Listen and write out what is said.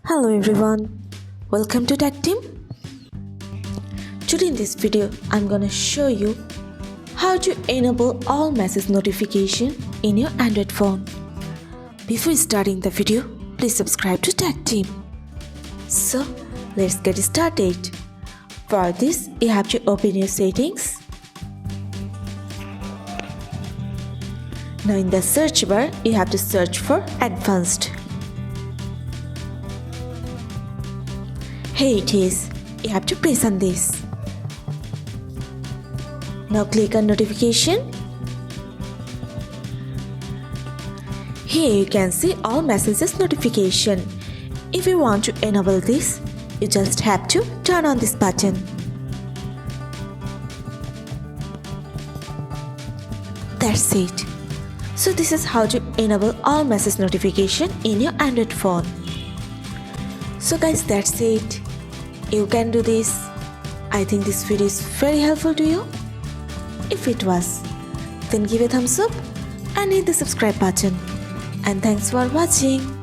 Hello everyone, welcome to Tactim. Today in this video, I'm gonna show you how to enable all message notification in your Android phone. Before starting the video, please subscribe to Tactim. So let's get started. For this, you have to open your settings. Now in the search bar, you have to search for Advanced. Here it is. You have to press on this. Now click on Notification. Here you can see all messages notification. If you want to enable this, you just have to turn on this button. That's it. So this is how to enable all message notification in your Android phone. So guys, that's it. You can do this. I think this video is very helpful to you. If it was, then give a thumbs up and hit the subscribe button. And thanks for watching.